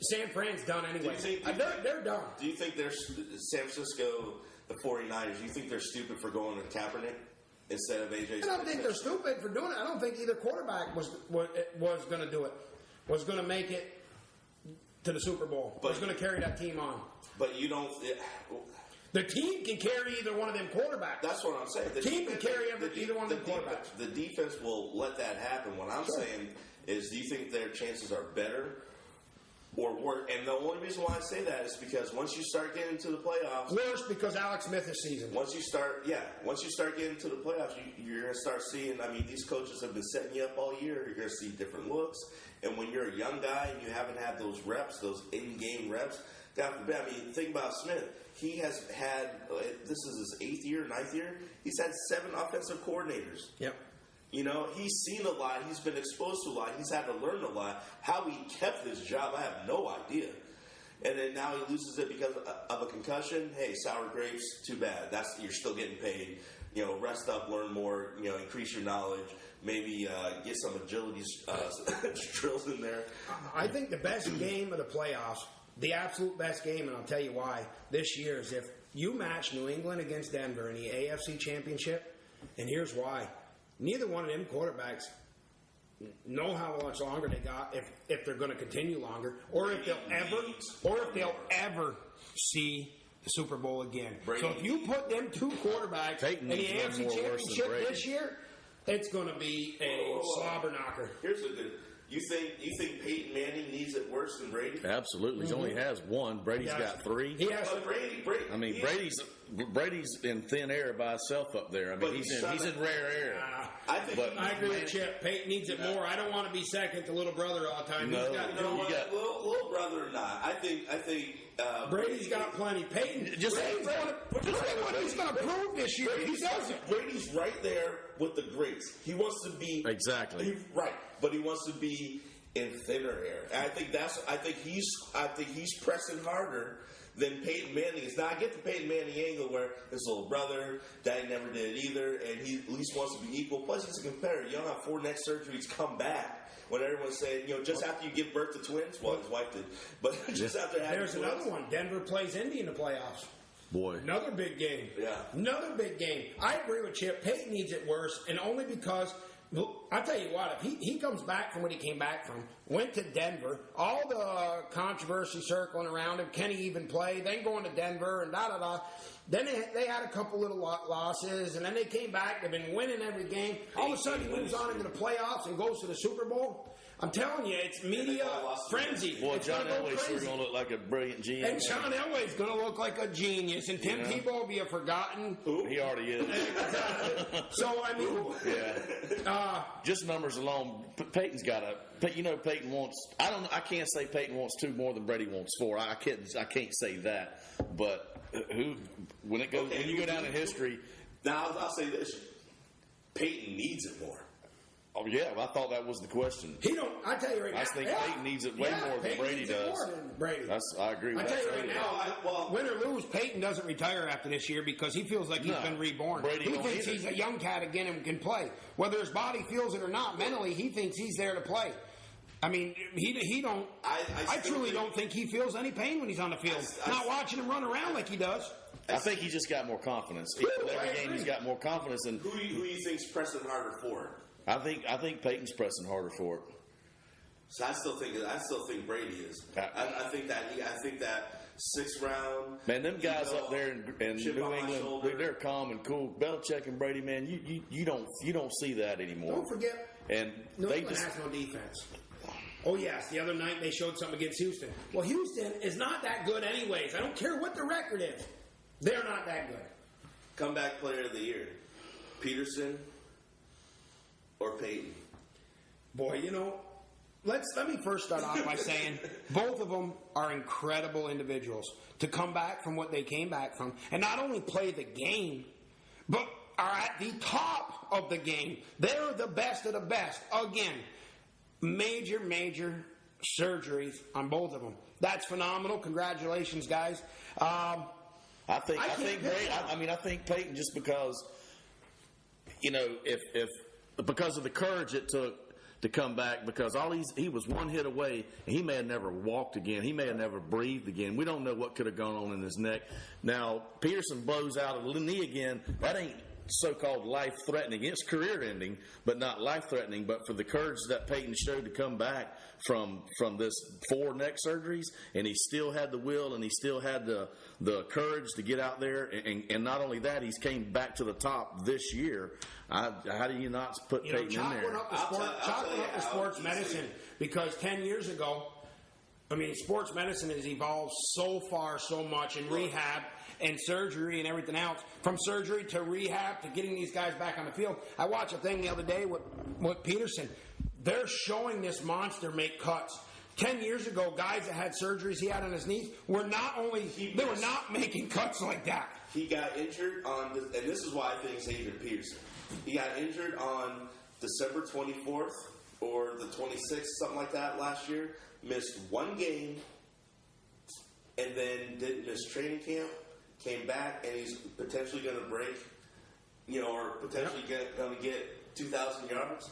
San Fran's done anyway. They're done. Do you think San Francisco, the 49ers, do you think they're stupid for going to Kaepernick instead of AJ Smith? I don't think they're stupid for doing it. I don't think either quarterback was going to do it. Was going to make it to the Super Bowl. Was going to carry that team on. But you don't. The team can carry either one of them quarterbacks. That's what I'm saying. The team can carry either one of them quarterbacks. The defense will let that happen. What I'm saying is, do you think their chances are better or worse? And the only reason why I say that is because once you start getting into the playoffs, worse because Alex Smith is seasoned. Once you start getting into the playoffs, you're going to start seeing. I mean, these coaches have been setting you up all year. You're going to see different looks. And when you're a young guy and you haven't had those reps, those in-game reps. God forbid. I mean, think about Smith. He has had, this is his 9th year. He's had 7 offensive coordinators. Yep. You know, he's seen a lot. He's been exposed to a lot. He's had to learn a lot. How he kept his job, I have no idea. And then now he loses it because of a concussion. Hey, sour grapes, too bad. You're still getting paid. You know, rest up, learn more, you know, increase your knowledge. Maybe get some agility drills in there. I think the best game of the playoffs, the absolute best game, and I'll tell you why, this year is if you match New England against Denver in the AFC Championship, and here's why. Neither one of them quarterbacks know how much longer they got, if they're going to continue longer, or if they'll ever see the Super Bowl again. So if you put them two quarterbacks in the AFC Championship this year, it's going to be a slobber knocker. Here's a good. You think Peyton Manning needs it worse than Brady? Absolutely. He only has one. Brady's got 3. He has Brady. I mean, Brady's in thin air by himself up there. I mean, he's in rare air. I agree with Chip. Peyton needs it more. I don't want to be second to little brother all the time. No, little brother or not. I think Brady's got plenty. Peyton, just what he's going to prove this year. He doesn't. Brady's right there with the greats. He wants to be exactly right, but he wants to be in thinner air. And I think he's pressing harder than Peyton Manning is. Now I get the Peyton Manning angle where his little brother, daddy never did it either, and he at least wants to be equal. Plus he's a competitor. You don't have 4 neck surgeries, come back. When everyone's saying, you know, just after you give birth to twins, well, his wife did, but just after having There's twins. another one. Denver plays Indy in the playoffs. Boy. Another big game. Yeah. Another big game. I agree with Chip. Peyton needs it worse, and only because, I'll tell you what, if he comes back from what he came back from, went to Denver, all the controversy circling around him, can he even play, then going to Denver, and da-da-da. Then they had a couple little losses, and then they came back. They've been winning every game. All of a sudden, he moves on into the playoffs and goes to the Super Bowl. I'm telling you, it's media frenzy. Boy, It's John gonna go Elway's sure crazy. going to look like a brilliant GM. And John Elway's going to look like a genius, and Tim Tebow will be a forgotten. He already is. So, I mean, Just numbers alone, Peyton's got a. Peyton wants. I can't say Peyton wants 2 more than Brady wants 4. I can't say that. But when you go down in history. Now I'll say this: Peyton needs it more. Oh yeah, well, I thought that was the question. he don't. I tell you right now. I think Peyton needs it way more than Peyton Brady needs it does. more than Brady. I agree with I that. tell you right now, win or lose, Peyton doesn't retire after this year because he feels like he's been reborn. Brady He don't thinks either. he's a young cat again and can play. Whether his body feels it or not, mentally, he thinks he's there to play. I mean, he don't. I truly don't think he feels any pain when he's on the field. Not watching him run around like he does. I think he just got more confidence. Every game he's got more confidence, and Who do you think's pressing harder for it? I think Peyton's pressing harder for it. So I still think Brady is. I think that 6th round. Man, them guys up there in chip New on my England, shoulder. they're calm and cool. Belichick and Brady, man, you don't see that anymore. Don't forget, And New they England just has no defense. Oh, yes. The other night they showed something against Houston. Well, Houston is not that good anyways. I don't care what the record is. They're not that good. Comeback player of the year: Peterson or Peyton? Boy, let me first start off by saying both of them are incredible individuals to come back from what they came back from and not only play the game, but are at the top of the game. They're the best of the best. Again, major surgeries on both of them. That's phenomenal. Congratulations, guys. I think Peyton, just because if because of the courage it took to come back, because he was one hit away and he may have never walked again, he may have never breathed again. We don't know what could have gone on in his neck. Now Peterson blows out a knee again. That ain't so-called life-threatening. It's career-ending, but not life-threatening. But for the courage that Peyton showed to come back from this 4 neck surgeries, and he still had the will and he still had the courage to get out there, and not only that, he's came back to the top this year. How do you not put Peyton in Chalk there? went up to sports medicine because 10 years ago, sports medicine has evolved so far, so much in rehab and surgery and everything else. From surgery to rehab to getting these guys back on the field. I watched a thing the other day with Peterson. They're showing this monster make cuts. 10 years ago, guys that had surgeries he had on his knees were not making cuts like that. He got injured and this is why I think it's Adrian Peterson. He got injured on December 24th or the 26th, something like that, last year. Missed 1 game and then didn't miss training camp. Came back and he's potentially going to break, or potentially going to get 2,000 yards.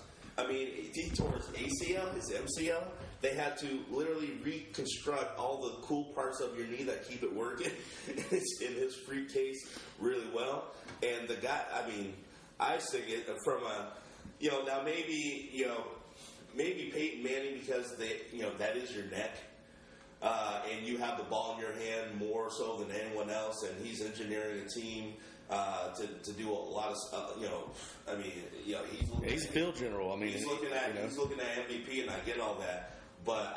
He tore his ACL, his MCL. They had to literally reconstruct all the cool parts of your knee that keep it working. It's in his freak case really well. And the guy, I think it from now maybe Peyton Manning because that is your neck. And you have the ball in your hand more so than anyone else, and he's engineering a team to do a lot of stuff. He's a field general. He's looking at MVP, and I get all that, but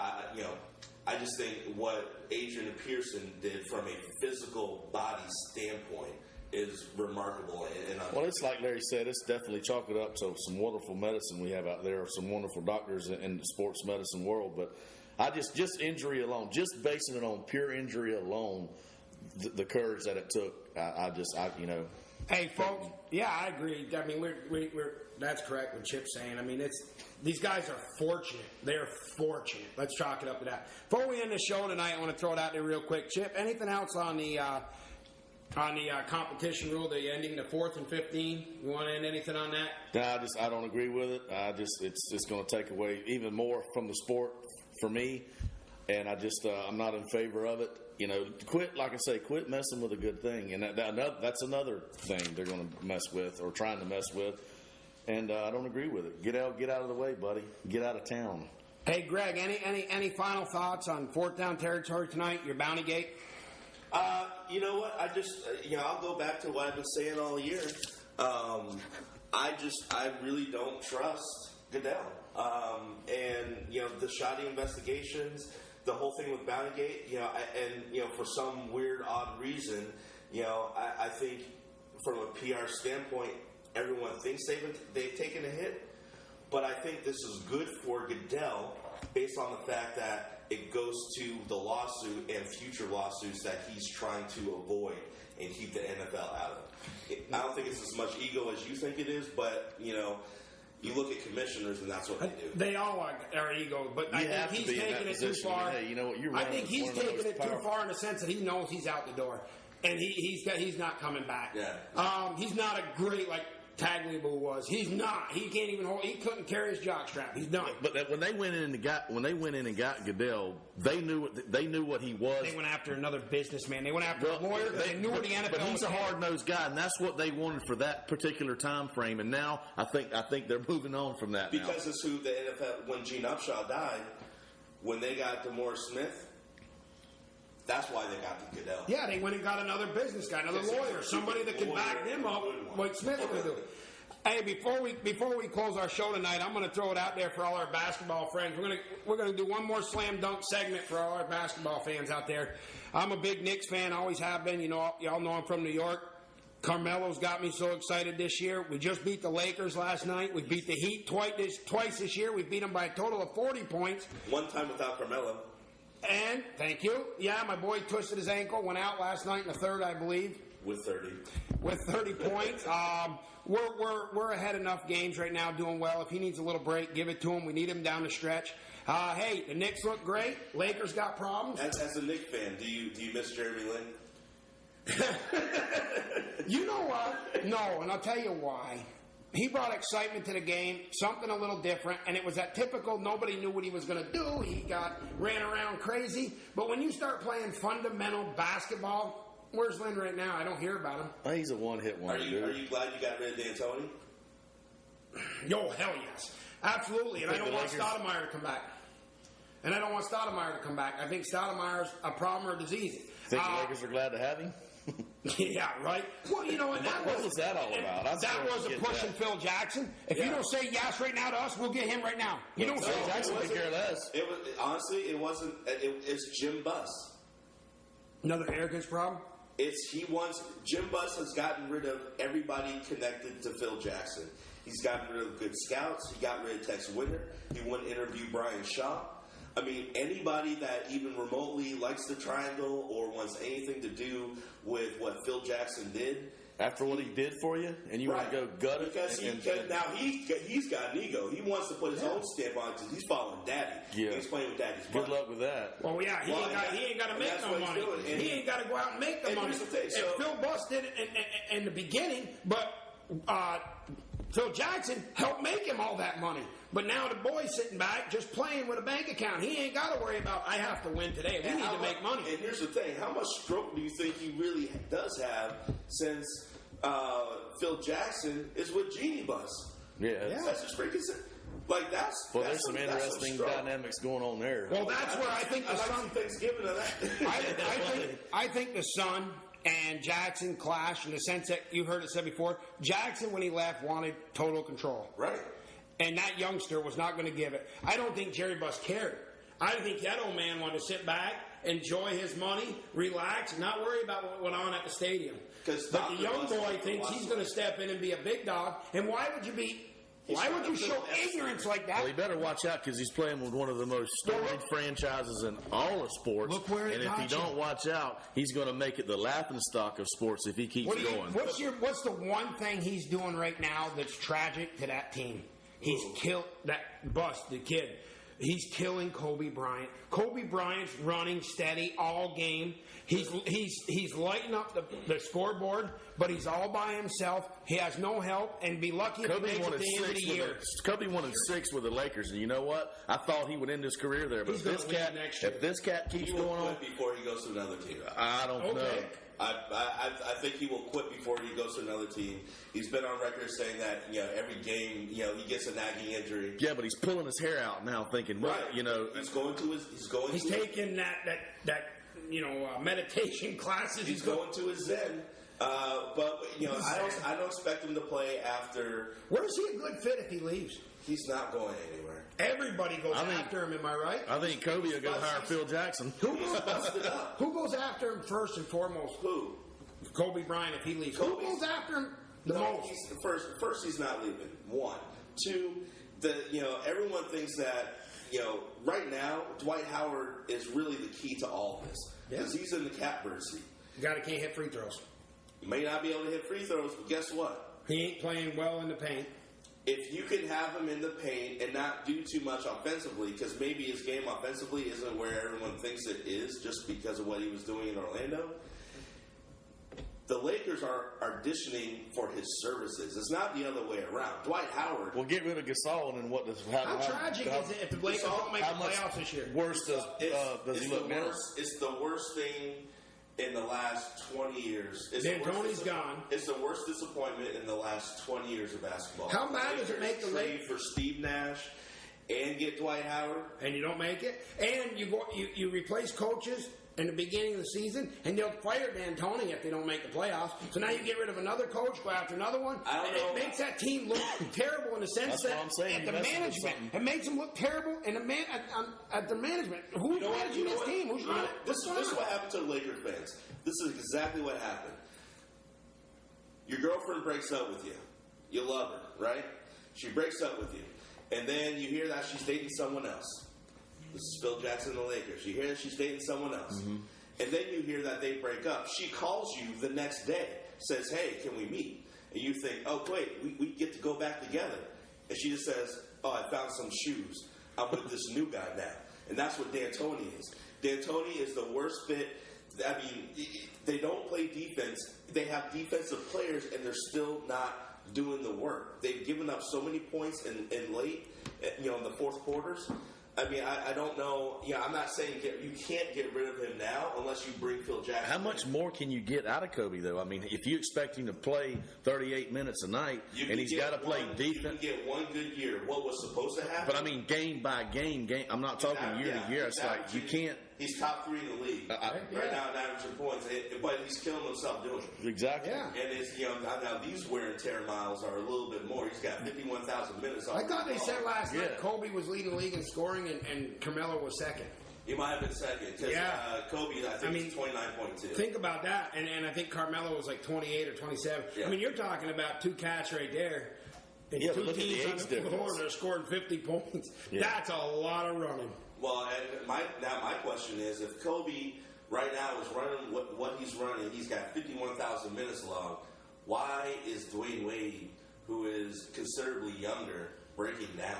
I just think what Adrian Pearson did from a physical body standpoint is remarkable. Well, it's like Larry said, it's definitely chalk it up to some wonderful medicine we have out there, some wonderful doctors in the sports medicine world, but. I just injury alone, just basing it on pure injury alone, the courage that it took. Hey, folks. Yeah, I agree. We're that's correct what Chip's saying. These guys are fortunate. They're fortunate. Let's chalk it up to that. Before we end the show tonight, I want to throw it out there real quick. Chip, anything else on the competition rule? The ending the 4th and 15. You want to end anything on that? No, I don't agree with it. It's going to take away even more from the sport. For me, and I'm not in favor of it. Quit messing with a good thing, and that's another thing they're going to mess with or trying to mess with, and I don't agree with it. Get out of the way, buddy. Get out of town. Hey, Greg, any final thoughts on 4th down territory tonight? Your bounty gate. You know what? I'll go back to what I've been saying all year. I really don't trust Goodell. And the shoddy investigations, the whole thing with Bountygate, for some weird, odd reason, I think from a PR standpoint, everyone thinks they've taken a hit, but I think this is good for Goodell based on the fact that it goes to the lawsuit and future lawsuits that he's trying to avoid and keep the NFL out of. I don't think it's as much ego as you think it is, but you look at commissioners and that's what they do. They all are ego, but I think he's taking it too far. Hey, you know what? I think he's taking it too far in the sense that he knows he's out the door, and he's not coming back. Yeah. He's not a great like Tagliabue was. He's not. He can't even hold. He couldn't carry his jockstrap. He's done. But when they went in and got Goodell, they knew what he was. They went after another businessman. They went after a lawyer. They knew what the NFL But he's was a hard-nosed guy, and that's what they wanted for that particular time frame. And now I think they're moving on from that. Because it's who the NFL. When Gene Upshaw died, when they got DeMaurice Smith. That's why they got the Goodell. Yeah, they went and got another business guy, another lawyer, somebody that could back them up like Smith could do. Hey, before we close our show tonight, I'm going to throw it out there for all our basketball friends. We're going to do one more slam dunk segment for all our basketball fans out there. I'm a big Knicks fan, always have been. Y'all know I'm from New York. Carmelo's got me so excited this year. We just beat the Lakers last night. We beat the Heat twice this year. We beat them by a total of 40 points. One time without Carmelo. And, thank you. Yeah, my boy twisted his ankle, went out last night in the third, I believe. With 30. With 30 points. We're ahead enough games right now, doing well. If he needs a little break, give it to him. We need him down the stretch. Hey, the Knicks look great. Lakers got problems. As a Knicks fan, do you miss Jeremy Lin? You know what? No, and I'll tell you why. He brought excitement to the game, something a little different, and it was that typical nobody knew what he was going to do. He ran around crazy. But when you start playing fundamental basketball, where's Lynn right now? I don't hear about him. He's a one-hit wonder. Are you glad you got rid of D'Antoni? Yo, hell yes. Absolutely. And I don't want Stoudemire to come back. I think Stoudemire's a problem or a disease. Think the Lakers are glad to have him? Yeah, right. Well, what was that all about? That was a pushing Phil Jackson. If you don't say yes right now to us, we'll get him right now. You don't say Jackson take care of us. Honestly, it wasn't. It's Jim Buss. Another arrogance problem. Jim Buss has gotten rid of everybody connected to Phil Jackson. He's gotten rid of good scouts. He got rid of Tex Winter. He wouldn't interview Brian Shaw. I mean, anybody that even remotely likes the triangle or wants anything to do with what Phil Jackson did. After what he did for you, and you want to go gut it? Because he's got an ego. He wants to put his own stamp on it because he's following Daddy. Yeah. He's playing with Daddy's money. Good luck with that. Well, yeah, he ain't got to make no money. He ain't got to go out and make the money. Phil Buss did it in the beginning, but Phil Jackson helped make him all that money. But now the boy's sitting back just playing with a bank account. He ain't got to worry about, I have to win today. We need to make money. And here's the thing. How much stroke do you think he really does have since Phil Jackson is with Jeannie Buss? Yeah. That's just freaking sick. There's some interesting dynamics going on there. Well, that's where I think the Sun... Thanksgiving of that. I think the Sun and Jackson clash in the sense that you heard it said before. Jackson, when he left, wanted total control. Right. And that youngster was not going to give it. I don't think Jerry Buss cared. I think that old man wanted to sit back, enjoy his money, relax, and not worry about what went on at the stadium. But the young boy thinks he's going to step in and be a big dog. And why would you show ignorance like that? Well, he better watch out because he's playing with one of the most storied franchises in all of sports. Look where it and if he don't watch out, he's going to make it the laughingstock of sports if he keeps going. What's the one thing he's doing right now that's tragic to that team? He's killed that Bust, the kid. He's killing Kobe Bryant. Kobe Bryant's running steady all game. He's lighting up the scoreboard, but he's all by himself. He has no help, and be lucky if he makes it to the end of the year. Kobe won 6 with the Lakers, and you know what? I thought he would end his career there, but if this cat keeps going on, before he goes to another team, I don't know. I think he will quit before he goes to another team. He's been on record saying that every game he gets a nagging injury. Yeah, but he's pulling his hair out now, thinking he's taking that meditation classes. He's going to his Zen. But I don't expect him to play after. Where's he a good fit if he leaves? He's not going anywhere. Everybody goes after him, am I right? I think Kobe will go hire Phil Jackson. Who goes after him first and foremost? Who? Kobe Bryant, if he leaves. Who goes after him the most? First, he's not leaving. One. Two, everyone thinks that, right now, Dwight Howard is really the key to all of this. Because he's in the catbird seat. Guy that can't hit free throws. He may not be able to hit free throws, but guess what? He ain't playing well in the paint. If you can have him in the paint and not do too much offensively, because maybe his game offensively isn't where everyone thinks it is just because of what he was doing in Orlando, the Lakers are auditioning for his services. It's not the other way around. Dwight Howard. Well, get rid of Gasol, and what does happen? How tragic is it if the Lakers don't make the playoffs this year? Worse does he look now? It's the worst thing in the last 20 years. D'Antoni's gone. It's the worst disappointment in the last 20 years of basketball. How bad does it make the Lakers trade for Steve Nash and get Dwight Howard? And you don't make it? And you replace coaches in the beginning of the season, and they'll fire D'Antoni if they don't make the playoffs. So now you get rid of another coach, go after another one. It makes that team look terrible in the sense that at the management, it makes them look terrible at the management. Who's managing this team? Who's running? This is what happened to the Lakers fans. This is exactly what happened. Your girlfriend breaks up with you. You love her, right? She breaks up with you. And then you hear that she's dating someone else. This is Phil Jackson and the Lakers. You hear that she's dating someone else. Mm-hmm. And then you hear that they break up. She calls you the next day, says, hey, can we meet? And you think, oh, wait, we get to go back together. And she just says, oh, I found some shoes. I'm with this new guy now. And that's what D'Antoni is. D'Antoni is the worst fit. I mean, they don't play defense. They have defensive players, and they're still not doing the work. They've given up so many points in late, in the fourth quarters. I mean, I don't know. Yeah, I'm not saying you can't get rid of him now unless you bring Phil Jackson. How much more can you get out of Kobe, though? I mean, if you expect him to play 38 minutes a night and he's got to play defense. You can get one good year. What was supposed to happen? But I mean, game by game. I'm not talking year to year. It's like you can't. He's top 3 in the league right now in averaging points, but he's killing himself doing it. Exactly. Yeah. And it's now these wear and tear miles are a little bit more. He's got 51,000 minutes. I thought they said last night Kobe was leading the league in scoring and Carmelo was second. He might have been second because Kobe, I think, is 29.2. Think about that, and I think Carmelo was like 28 or 27. Yeah. I mean, you're talking about two cats right there. And two teams on the floor that are scoring 50 points. Yeah. That's a lot of running. Well, and my question is, if Kobe right now is running what he's running, he's got 51,000 minutes long. Why is Dwayne Wade, who is considerably younger, breaking down?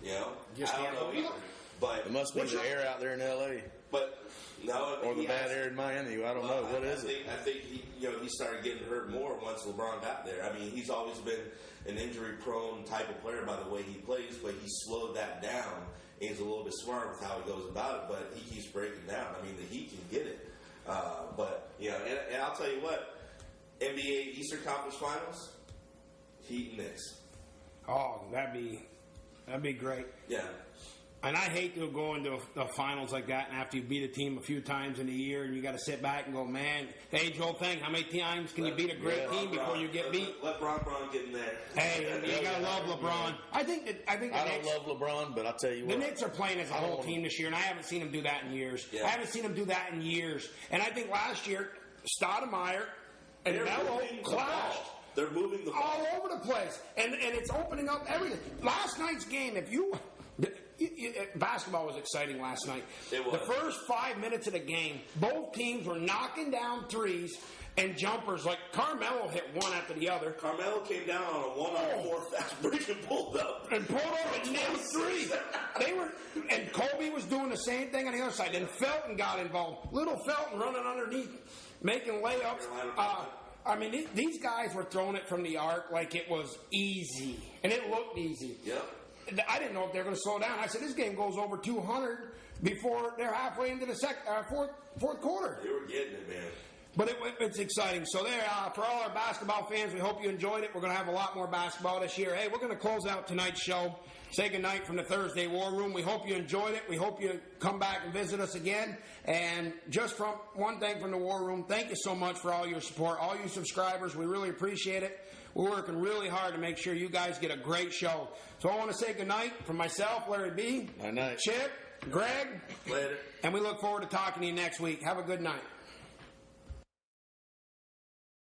I don't know either. But it must be the air out there in L.A. But no, or the bad air in Miami. I don't know. What is it? I think he started getting hurt more once LeBron got there. I mean, he's always been an injury-prone type of player by the way he plays, but he slowed that down. He's a little bit smart with how he goes about it, but he keeps breaking down. I mean, the Heat can get it. And I'll tell you what, NBA Eastern Conference Finals, Heat and Knicks. Oh, that'd be great. Yeah. And I hate to go into the finals like that, and after you beat a team a few times in a year, and you got to sit back and go, man, the age-old thing, how many times can you beat a great team before you get beat? Let Bron get in there. Hey, you got to love LeBron. I don't love LeBron, but I'll tell you what. The Knicks are playing as a whole team this year, and I haven't seen them do that in years. Yeah. I haven't seen them do that in years. And I think last year, Stoudemire and Melo clashed. They're moving the ball. All over the place. And it's opening up everything. Last night's game, basketball was exciting last night. It was. The first 5 minutes of the game, both teams were knocking down threes and jumpers. Like Carmelo hit one after the other. Carmelo came down on a 1-on-4 fast break and pulled up. And nailed three. And Kobe was doing the same thing on the other side. Then Felton got involved. Little Felton running underneath, making layups. I mean, these guys were throwing it from the arc like it was easy. And it looked easy. Yep. I didn't know if they were going to slow down. I said, this game goes over 200 before they're halfway into the fourth quarter. They were getting it, man. But it's exciting. So there, for all our basketball fans, we hope you enjoyed it. We're going to have a lot more basketball this year. Hey, we're going to close out tonight's show. Say goodnight from the Thursday War Room. We hope you enjoyed it. We hope you come back and visit us again. And just from one thing from the War Room, thank you so much for all your support, all you subscribers. We really appreciate it. We're working really hard to make sure you guys get a great show. So I want to say goodnight from myself, Larry B. Good night. Chip, Greg. Later. And we look forward to talking to you next week. Have a good night.